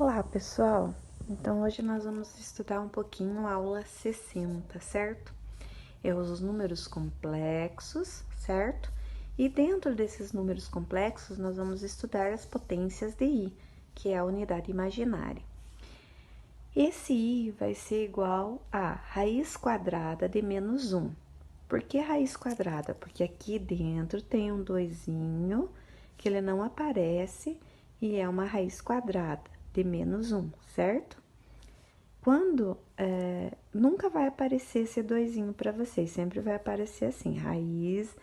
Olá, pessoal! Então, hoje nós vamos estudar um pouquinho a aula 60, certo? É os números complexos, certo? E dentro desses números complexos, nós vamos estudar as potências de i, que é a unidade imaginária. Esse i vai ser igual a raiz quadrada de menos 1. Por que raiz quadrada? Porque aqui dentro tem um doisinho que ele não aparece e é uma raiz quadrada de menos 1, certo? Quando nunca vai aparecer esse doisinho para vocês, sempre vai aparecer assim, raiz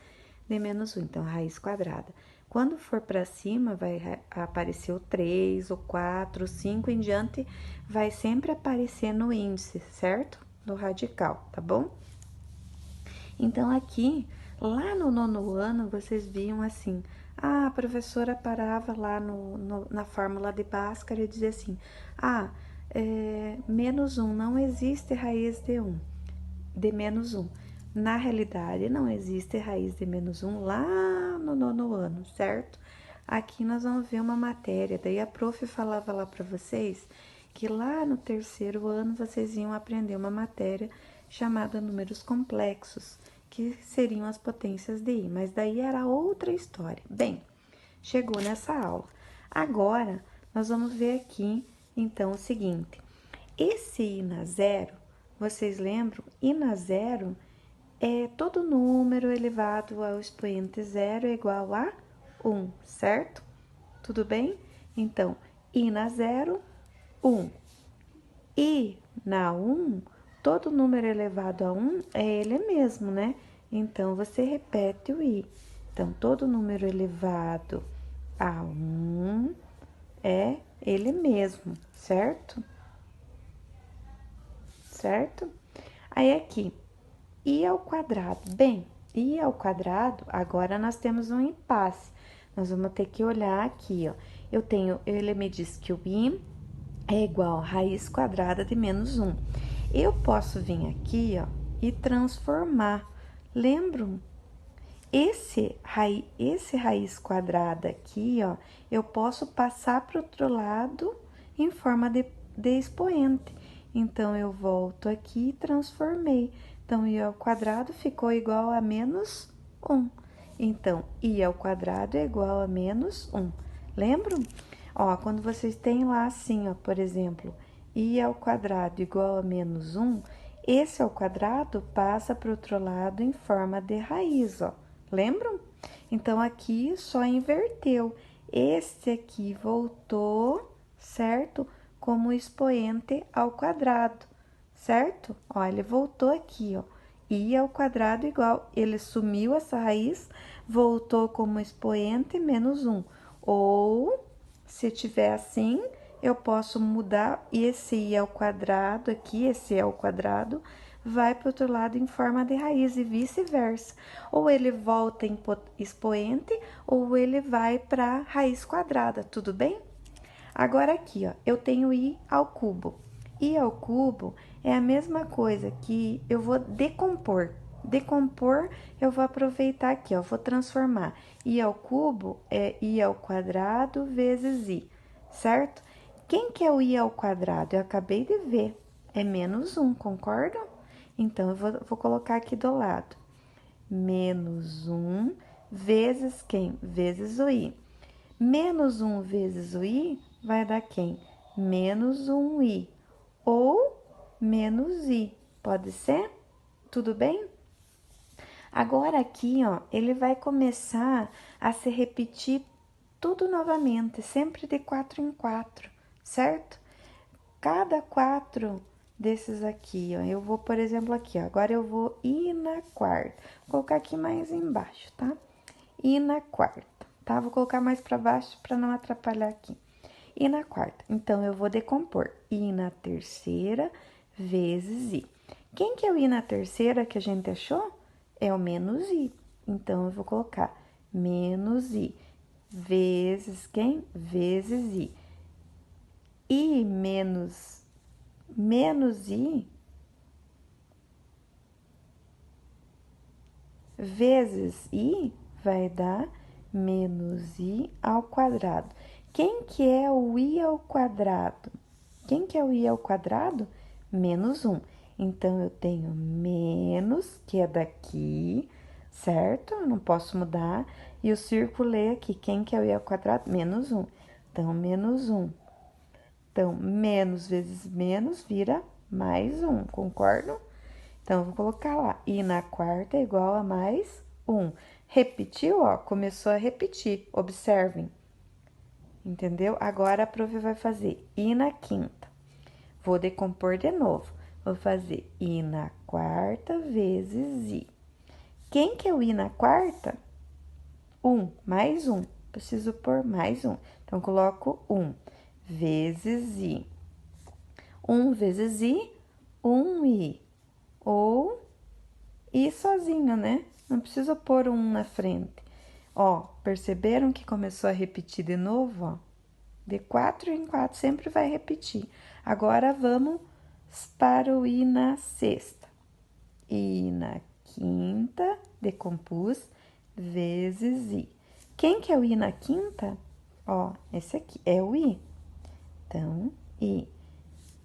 de menos 1, então raiz quadrada. Quando for para cima, vai aparecer o 3, o 4, o 5 em diante, vai sempre aparecer no índice, certo? No radical, tá bom? Então, aqui, lá no 9º ano, vocês viam assim, a professora parava lá na fórmula de Bhaskara e dizia assim, menos 1, não existe raiz de menos 1. Na realidade, não existe raiz de menos 1 lá no 9º ano, certo? Aqui nós vamos ver uma matéria, daí a prof falava lá para vocês que lá no 3º ano vocês iam aprender uma matéria chamada números complexos, que seriam as potências de i, mas daí era outra história. Bem, chegou nessa aula. Agora, nós vamos ver aqui, então, o seguinte. Esse i na zero, vocês lembram? I na zero é todo número elevado ao expoente zero é igual a 1, certo? Tudo bem? Então, i na zero, 1. I na 1, todo número elevado a 1 é ele mesmo, né? Então, você repete o i. Então, todo número elevado a 1 é ele mesmo, certo? Certo? Aí, aqui, i ao quadrado. Bem, i ao quadrado, agora nós temos um impasse. Nós vamos ter que olhar aqui, ó. Ele me diz que o i é igual a raiz quadrada de menos 1. Eu posso vir aqui, ó, e transformar. Lembram? Esse raiz quadrada aqui, ó, eu posso passar para o outro lado em forma de expoente. Então, eu volto aqui e transformei. Então, i ao quadrado ficou igual a menos 1. Então, i ao quadrado é igual a menos 1. Lembram? Ó, quando vocês têm lá assim, ó, por exemplo, i ao quadrado igual a menos 1, esse ao quadrado passa para o outro lado em forma de raiz, ó. Lembram? Então, aqui só inverteu. Esse aqui voltou, certo? Como expoente ao quadrado, certo? Ó, ele voltou aqui, ó. I ao quadrado igual, ele sumiu essa raiz, voltou como expoente menos 1. Ou, se tiver assim, eu posso mudar esse i ao quadrado aqui, esse i ao quadrado, vai para o outro lado em forma de raiz e vice-versa. Ou ele volta em expoente, ou ele vai para raiz quadrada, tudo bem? Agora aqui, ó, eu tenho i ao cubo. I ao cubo é a mesma coisa que eu vou decompor. Decompor, eu vou aproveitar aqui, ó, vou transformar. I ao cubo é i ao quadrado vezes i, certo? Quem que é o i ao quadrado? Eu acabei de ver, é menos 1, concordam? Então, eu vou colocar aqui do lado. Menos 1 vezes quem? Vezes o i. Menos 1 vezes o i vai dar quem? Menos 1i. Ou menos i. Pode ser? Tudo bem? Agora aqui, ó, ele vai começar a se repetir tudo novamente, sempre de 4 em 4, certo? Cada 4 desses aqui, ó, eu vou, por exemplo, aqui, ó, agora eu vou ir na quarta. Vou colocar aqui mais embaixo, tá? Ir na quarta, tá? Vou colocar mais para baixo para não atrapalhar aqui. E na quarta, então, eu vou decompor i na terceira vezes i. Quem que é o i na terceira que a gente achou? É o menos i. Então, eu vou colocar menos i vezes quem? Vezes i. I menos i vezes i vai dar menos i ao quadrado. Quem que é o i ao quadrado? Quem que é o i ao quadrado? Menos 1. Então, eu tenho menos, que é daqui, certo? Eu não posso mudar. E o círculo é aqui. Quem que é o i ao quadrado? Menos 1. Então, menos 1. Então, menos vezes menos vira mais 1, concordam? Então, eu vou colocar lá. I na quarta é igual a mais 1. Repetiu, ó, começou a repetir. Observem. Entendeu? Agora a prof vai fazer I na quinta. Vou decompor de novo. Vou fazer I na quarta vezes I. Quem que é o I na quarta? 1, mais 1. Preciso pôr mais 1. Então, coloco 1 vezes I. 1 vezes I, 1I. Ou I sozinho, né? Não preciso pôr 1 na frente. Ó, perceberam que começou a repetir de novo, ó? De 4 em 4 sempre vai repetir. Agora, vamos para o I na sexta. I na quinta, decompus, vezes I. Quem que é o I na quinta? Ó, esse aqui é o I. Então, I.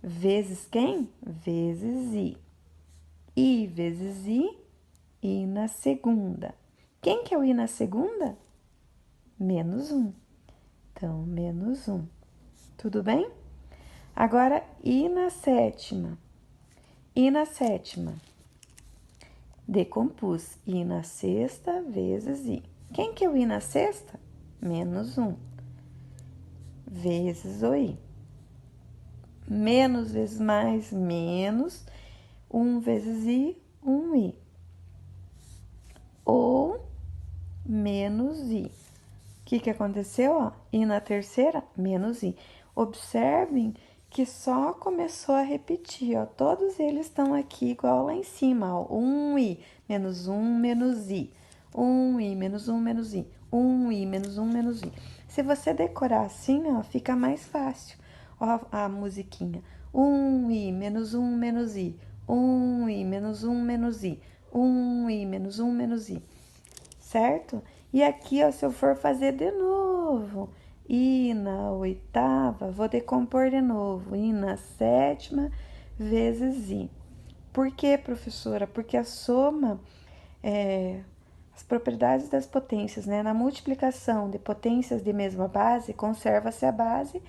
Vezes quem? Vezes I. I vezes I na segunda. Quem que é o I na segunda? Menos 1. Então, menos 1. Tudo bem? Agora, I na sétima. I na sétima. Decompus I na sexta vezes I. Quem que é o I na sexta? Menos 1. Vezes o I. Menos vezes mais, menos. 1 vezes I, 1I. Ou menos I. O que aconteceu? Ó? I na terceira, menos I. Observem que só começou a repetir, ó. Todos eles estão aqui igual lá em cima, ó. 1I, menos 1, menos I. 1I, menos 1, menos I. 1I, menos 1, menos I. Se você decorar assim, ó, fica mais fácil. Ó, a musiquinha. 1I, menos 1, menos I. 1I, menos 1, menos I. 1I, menos 1, menos I. Certo? E aqui, ó, se eu for fazer de novo, I na oitava, vou decompor de novo, I na sétima vezes I. Por quê, professora? Porque a soma, as propriedades das potências, né? Na multiplicação de potências de mesma base, conserva-se a base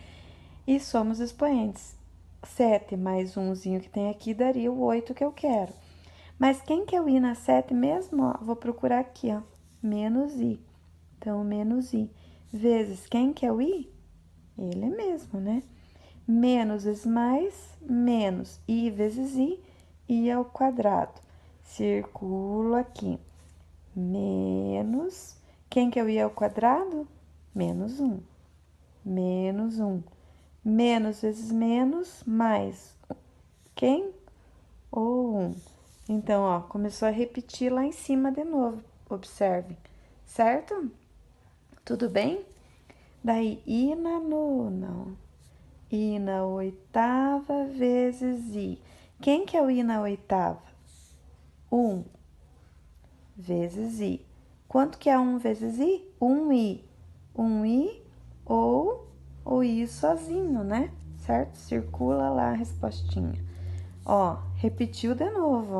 e somos expoentes. 7 mais 1zinho que tem aqui daria o 8 que eu quero. Mas quem que é o I na 7 mesmo? Ó, vou procurar aqui, ó, menos I. Então, menos I. Vezes quem que é o I? Ele mesmo, né? Menos vezes mais, menos I vezes I ao quadrado. Circulo aqui. Menos, quem que é o I ao quadrado? Menos 1. Menos 1. Menos vezes menos, mais. Quem? Ou 1. Então, ó, começou a repetir lá em cima de novo. Observe, certo? Tudo bem? Daí, I na nona, ó. I na oitava vezes I. Quem que é o I na oitava? 1 vezes I. Quanto que é 1 vezes I? 1I. 1I ou o I sozinho, né? Certo? Circula lá a respostinha. Ó, repetiu de novo,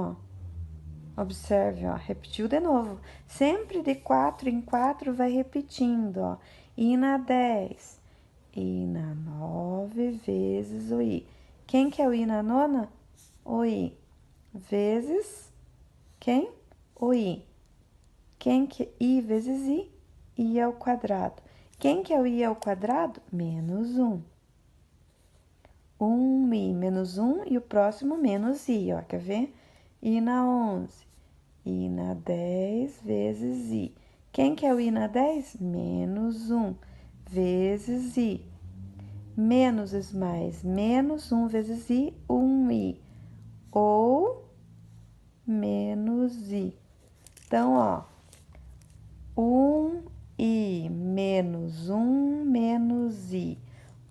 ó. Observe, ó, repetiu de novo. Sempre de 4 em 4 vai repetindo, ó. I na 10. I na 9 vezes o I. Quem que é o I na nona? O I. Vezes quem? O I. Quem que I vezes I ao quadrado. Quem que é o I ao quadrado? Menos 1. 1I menos 1 e o próximo menos I, ó, quer ver? I na 11. I na 10 vezes I. Quem que é o I na 10? Menos 1 vezes I. Menos vezes mais, menos 1 vezes I, 1I. Ou menos I. Então, ó, 1I menos 1 menos I.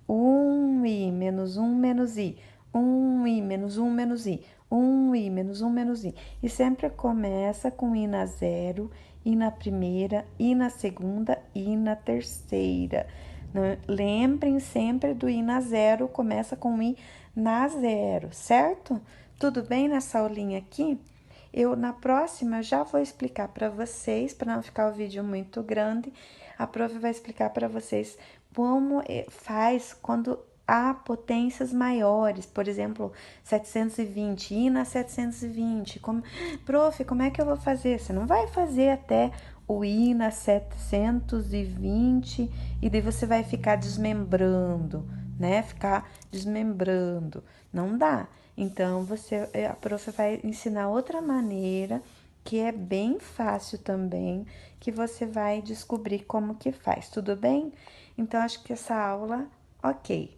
1I menos 1 menos I. 1I menos 1 menos I. 1I menos 1 menos I. E sempre começa com I na zero, I na primeira, I na segunda, I na terceira. Lembrem sempre do I na zero, começa com I na zero, certo? Tudo bem nessa aulinha aqui? Eu na próxima já vou explicar para vocês, para não ficar o vídeo muito grande, a prof vai explicar para vocês como faz quando há potências maiores, por exemplo, 720, ir na 720. Prof, como é que eu vou fazer? Você não vai fazer até o I na 720 e daí você vai ficar desmembrando, né? Ficar desmembrando. Não dá. Então, a prof vai ensinar outra maneira, que é bem fácil também, que você vai descobrir como que faz, tudo bem? Então, acho que essa aula, ok.